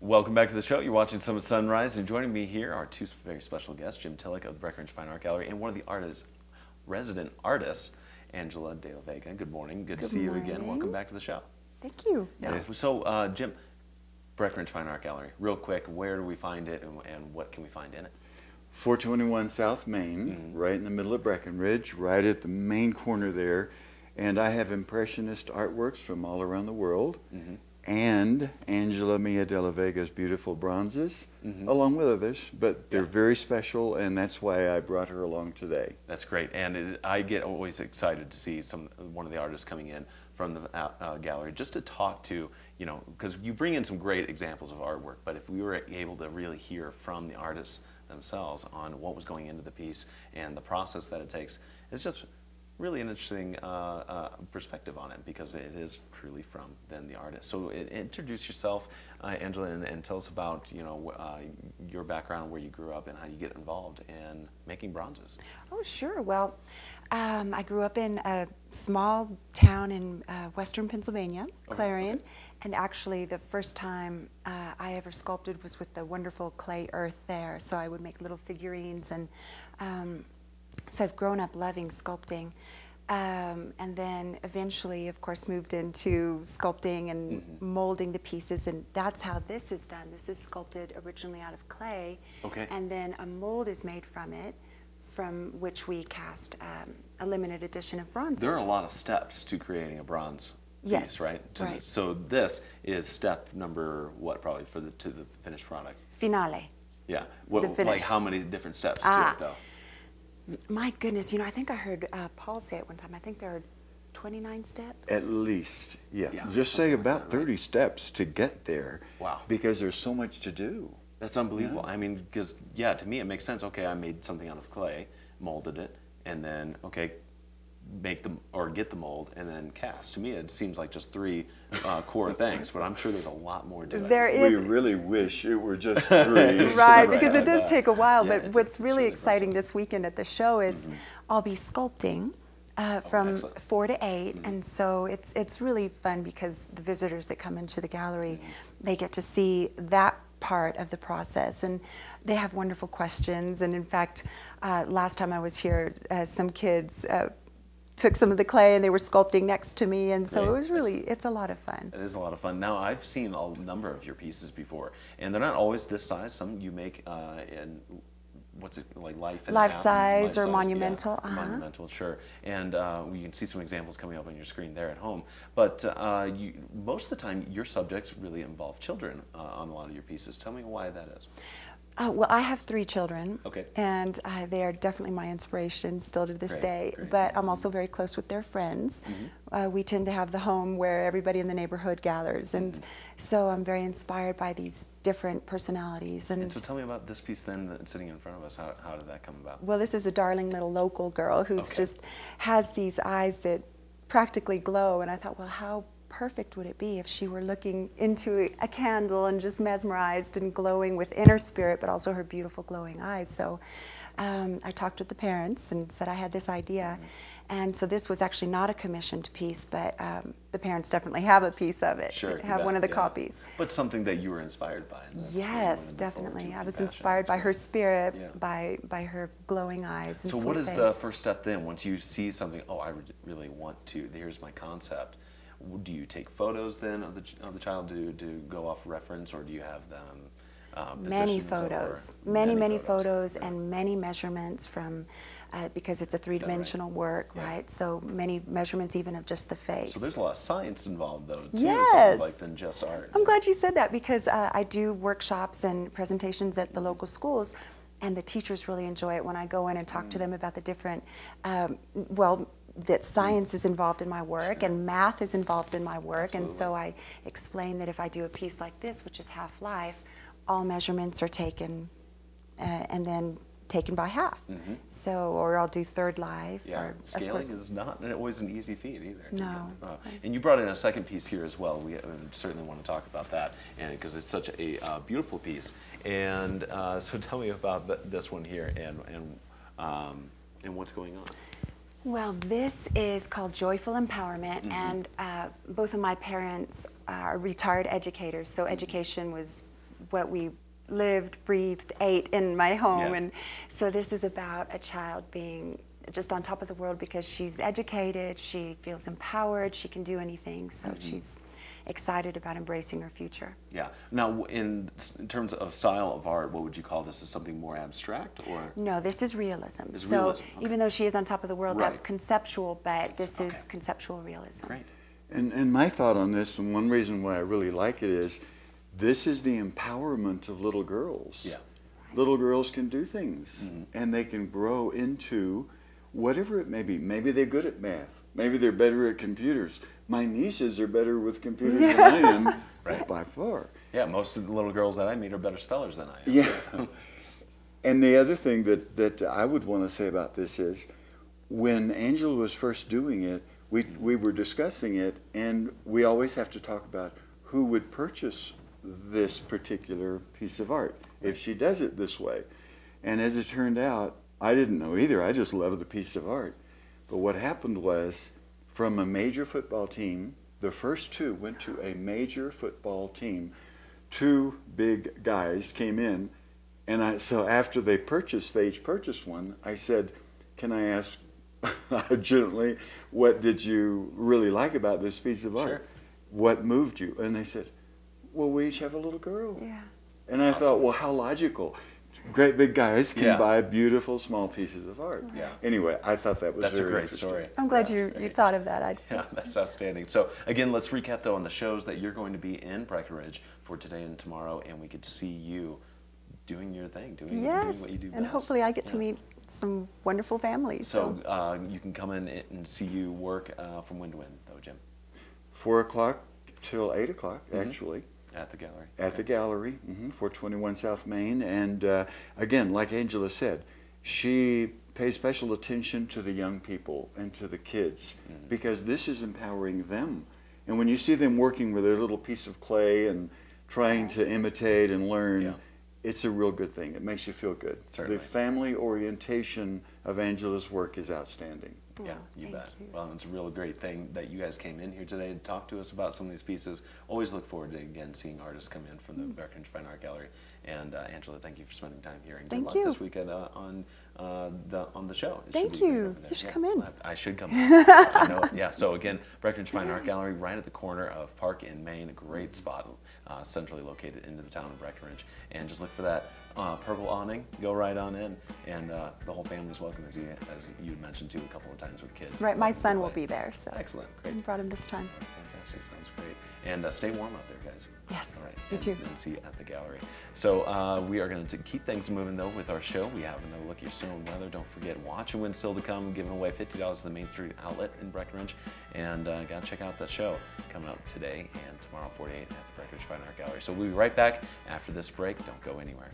Welcome back to the show. You're watching Summit Sunrise, and joining me here are two very special guests, Jim Tillich of the Breck Fine Art Gallery and one of the resident artists, Angela De La Vega. Good morning. Good to see you again. Welcome back to the show. Thank you. Yeah. So, Jim, Breck Fine Art Gallery, real quick, where do we find it and what can we find in it? 421 South Main, right in the middle of Breckenridge, right at the main corner there. And I have impressionist artworks from all around the world. And Angela Mia De La Vega's beautiful bronzes, along with others, but they're very special, and that's why I brought her along today. That's great, and I get always excited to see one of the artists coming in from the gallery just to talk to, you know, because you bring in some great examples of artwork, but if we were able to really hear from the artists themselves on what was going into the piece and the process that it takes, it's just really an interesting perspective on it, because it is truly from then the artist. So introduce yourself, Angela, and tell us about, you know, your background, where you grew up, and how you get involved in making bronzes. Oh, sure. Well, I grew up in a small town in western Pennsylvania, Clarion, and actually the first time I ever sculpted was with the wonderful clay earth there. So I would make little figurines, and so I've grown up loving sculpting, and then eventually, of course, moved into sculpting and molding the pieces, and that's how this is done. This is sculpted originally out of clay, and then a mold is made from it, from which we cast a limited edition of bronzes. There are a lot of steps to creating a bronze piece, right? So this is step number what, probably, to the finished product? Finale. Yeah. Like how many different steps to it, though? My goodness, you know, I think I heard Paul say it one time. I think there are 29 steps. At least, yeah. Just say about 30 steps to get there. Wow. Because there's so much to do. That's unbelievable. I mean, because, yeah, to me it makes sense. Okay, I made something out of clay, molded it, and then, okay, get the mold, and then cast. To me, it seems like just three core things, but I'm sure there's a lot more to it. There is. We really wish it were just three. Right, because it does take a while, but what's really exciting this weekend at the show is I'll be sculpting from 4 to 8, and so it's really fun, because the visitors that come into the gallery, they get to see that part of the process, and they have wonderful questions. And in fact, last time I was here, some kids took some of the clay and they were sculpting next to me, and so it was really, it's a lot of fun. It is a lot of fun. Now, I've seen a number of your pieces before, and they're not always this size. Some you make in, what's it, like life size or monumental. Yeah, monumental, sure. And you can see some examples coming up on your screen there at home. But most of the time, your subjects really involve children on a lot of your pieces. Tell me why that is. Well, I have 3 children, and they are definitely my inspiration still to this day, but I'm also very close with their friends. We tend to have the home where everybody in the neighborhood gathers, and so I'm very inspired by these different personalities. And so tell me about this piece then that's sitting in front of us. How did that come about? Well, this is a darling little local girl who's just has these eyes that practically glow, and I thought, well, how perfect would it be if she were looking into a candle and just mesmerized and glowing with inner spirit, but also her beautiful glowing eyes. So I talked with the parents and said I had this idea, and so this was actually not a commissioned piece, but the parents definitely have a piece of it. Sure, have one of the copies. But something that you were inspired by. Yes, definitely. I was inspired by her spirit, by her glowing eyes and so what is the first step then? Once you see something, oh, I really want to, here's my concept. Do you take photos then of the child to go off reference, or do you have them many photos, many photos, and many measurements from because it's a three-dimensional work, right? So many measurements even of just the face. So there's a lot of science involved, though, too. Yes. It sounds like, than just art. I'm glad you said that, because I do workshops and presentations at the local schools, and the teachers really enjoy it when I go in and talk to them about the different, that science is involved in my work and math is involved in my work. And so I explain that if I do a piece like this, which is half life, all measurements are taken and then taken by half. So, or I'll do third life. Yeah, or, scaling is not always an easy feat either. No. And you brought in a second piece here as well. We certainly want to talk about that, and because it's such a beautiful piece. And so tell me about this one here and what's going on. Well, this is called Joyful Empowerment, and both of my parents are retired educators, so education was what we lived, breathed, ate in my home. Yeah. And so this is about a child being just on top of the world because she's educated, she feels empowered, she can do anything. So she's excited about embracing her future. Yeah. Now, in terms of style of art, what would you call this? Is something more abstract, or? No, this is realism. It's so realism. Okay. even though she is on top of the world, Right. that's conceptual, but this Okay. is conceptual realism. Great. And my thought on this, and one reason why I really like it is, this is the empowerment of little girls. Yeah. Little girls can do things, and they can grow into whatever it may be. Maybe they're good at math. Maybe they're better at computers. My nieces are better with computers than I am, Right. by far. Yeah, most of the little girls that I meet are better spellers than I am. Yeah. And the other thing that I would want to say about this is, when Angela was first doing it, we were discussing it, and we always have to talk about who would purchase this particular piece of art if she does it this way. And as it turned out, I didn't know either. I just loved the piece of art. But what happened was, from a major football team, the first two went to a major football team. Two big guys came in, and so after they each purchased one, I said, "Can I ask gently, what did you really like about this piece of art? Sure. What moved you?" And they said, "Well, we each have a little girl." Yeah. And I thought, well, how logical. Great big guys can Yeah. buy beautiful small pieces of art. Yeah. Anyway, I thought that was That's a very great interesting. story. I'm glad Yeah, you great. thought of that. Yeah, that's outstanding. So again, let's recap though on the shows that you're going to be in Breckenridge for today and tomorrow, and we get to see you doing your thing, doing Yes, what you do and best. hopefully I get to Yeah. meet some wonderful families. So you can come in and see you work from when to when, though, Jim? 4 o'clock till 8 o'clock, actually. At the gallery. At the gallery, 421 South Main. And again, like Angela said, she pays special attention to the young people and to the kids because this is empowering them. And when you see them working with their little piece of clay and trying to imitate and learn, it's a real good thing. It makes you feel good. Certainly. The family orientation of Angela's work is outstanding. Yeah, you thank bet. you. Well, it's a real great thing that you guys came in here today to talk to us about some of these pieces. Always look forward to, again, seeing artists come in from the Breckenridge Fine Art Gallery. And Angela, thank you for spending time here. And Thank good luck you. this weekend on the show. It Thank should be you. great over there. You should Yeah, come in. I should come in. I know. Yeah, so again, Breckenridge Fine Art Gallery right at the corner of Park and Main, a great spot, centrally located into the town of Breckenridge. And just look for that purple awning, go right on in, and the whole family's welcome, as you mentioned too a couple of times with kids. Right, my son will be there. So Excellent, I great. brought him this time. Fantastic, sounds great. And stay warm out there, guys. Yes, All right, you too. And see you at the gallery. So we are going to keep things moving though with our show. We have another look at your snow and weather. Don't forget, watch and win still to come, giving away $50 to the Main Street Outlet in Breckenridge. And got to check out that show coming up today and tomorrow, 4 to 8 at the Breckenridge Fine Art Gallery. So we'll be right back after this break. Don't go anywhere.